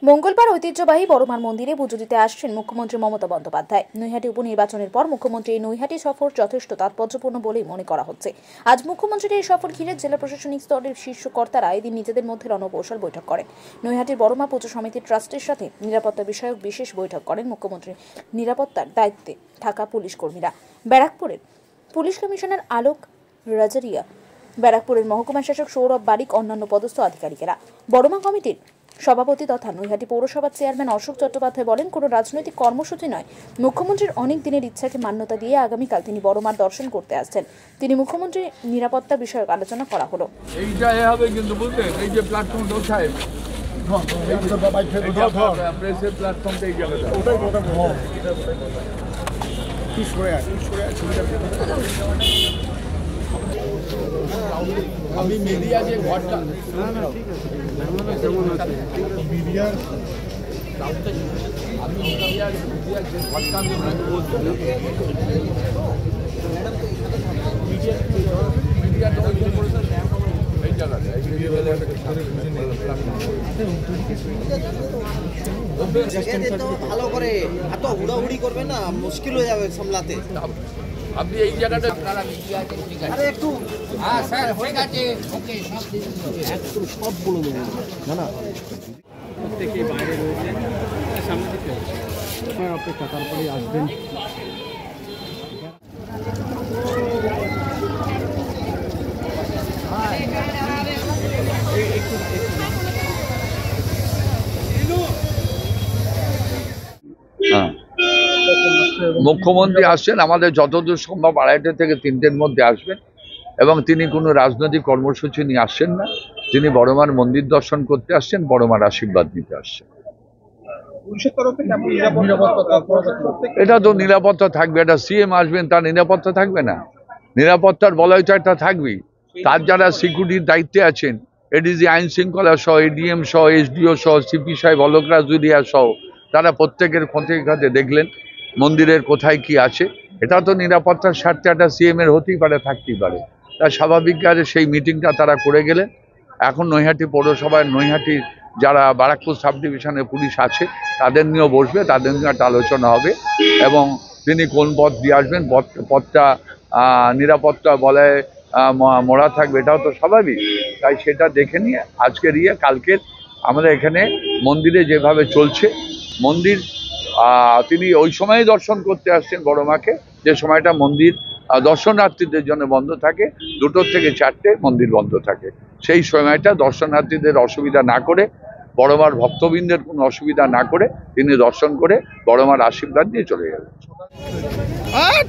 মঙ্গলবার ঐতিহ্যবাহী বড়মার মন্দিরে পুজো দিতে আসছেন মুখ্যমন্ত্রী মমতা বন্দ্যোপাধ্যায়। নৈহাটি উপনির্বাচনের পর মুখ্যমন্ত্রী এই নৈহাটি সফর যথেষ্ট তাৎপর্যপূর্ণ বলেই মনে করা হচ্ছে। আজ মুখ্যমন্ত্রীর এই সফর ঘিরে জেলা প্রশাসনিক স্তরের শীর্ষ কর্তারা এদিন নিজেদের মধ্যে রণকৌশল বৈঠক করেন। নৈহাটির বড়মা পুজো সমিতির ট্রাস্টের সাথে নিরাপত্তা বিষয়ক বিশেষ বৈঠক করেন মুখ্যমন্ত্রীর নিরাপত্তার দায়িত্বে থাকা পুলিশ কর্মীরা। ব্যারাকপুরের পুলিশ কমিশনার আলোক রাজারিয়া, ব্যারাকপুরের মহকুমা শাসক সৌরভ বারিক, অন্যান্য পদস্থ আধিকারিকেরা। বড়মা কমিটির সভাপতি তথা নৈহাটি পৌরসভার চেয়ারম্যান অশোক চট্টোপাধ্যায় বলেন, কোনো রাজনৈতিক কর্মসূচি নয়, মুখ্যমন্ত্রীর অনেক দিনের ইচ্ছাকে মান্যতা দিয়ে আগামীকাল তিনি বড়মার দর্শন করতে আসছেন। তিনি মুখ্যমন্ত্রীর নিরাপত্তা বিষয়ক আলোচনা করা হলো। এইটাই হবে কিন্তু বুঝলেন, এই যে প্ল্যাটফর্মটা ওঠায় প্রেসের প্ল্যাটফর্মটা এই জায়গাটা আমি মিডিয়া যে ঘরটা ভালো করে এত হুড়াহুড়ি করবে না, মুশকিল হয়ে যাবে সামলাতে। আপনি এই জায়গাটা একটু স্যার হয়ে গেছে, ওকে সব বলে দেবো না প্রত্যেকেই বাইরে রয়েছে, সামনে দিকে অপেক্ষা, তারপরে আসবেন। মুখ্যমন্ত্রী আসছেন, আমাদের যতদূর সম্ভব 2:30 থেকে 3টের মধ্যে আসবেন এবং তিনি কোনো রাজনৈতিক কর্মসূচি নিয়ে আসছেন না। তিনি বড়মার মন্দির দর্শন করতে আসছেন, বড়মার আশীর্বাদ নিতে আসছেন। এটা তো নিরাপত্তা থাকবে, এটা সিএম আসবেন, তার নিরাপত্তা থাকবে না? নিরাপত্তার বলয় তো একটা থাকবেই। তার যারা সিকিউরিটির দায়িত্বে আছেন, এডিজি আইন শৃঙ্খলা সহ, এডিএম সহ, এসডিও সহ, সিপি সাহেব অলোক রাজুরিয়া সহ, তারা প্রত্যেকের খতিয়ে দেখলেন মন্দিরের কোথায় কি আছে। এটা তো নিরাপত্তার স্বার্থে একটা সিএম এর হতেই পারে, থাকতেই পারে। তা স্বাভাবিক কাজে সেই মিটিংটা তারা করে গেলেন। এখন নৈহাটি পৌরসভায় নৈহাটি যারা বারাকপুর সাব ডিভিশনের পুলিশ আছে তাদের নিয়েও বসবে, তাদের নিয়ে একটা আলোচনা হবে এবং তিনি কোন পথ দিয়ে আসবেন, পথটা নিরাপত্তা বলায় মোড়া থাকবে, এটাও তো স্বাভাবিক। তাই সেটা দেখে নিয়ে আজকের কালকের আমরা এখানে মন্দিরে যেভাবে চলছে মন্দির, তিনি ওই সময় দর্শন করতে আসছেন বড়মাকে যে সময়টা মন্দির দর্শনার্থীদের জন্য বন্ধ থাকে, 2টো থেকে 4টে মন্দির বন্ধ থাকে। সেই সময়টা দর্শনার্থীদের অসুবিধা না করে, বড়মার ভক্তবৃন্দের কোনো অসুবিধা না করে তিনি দর্শন করে বড়মার আশীর্বাদ নিয়ে চলে যাবেন। হ্যাঁ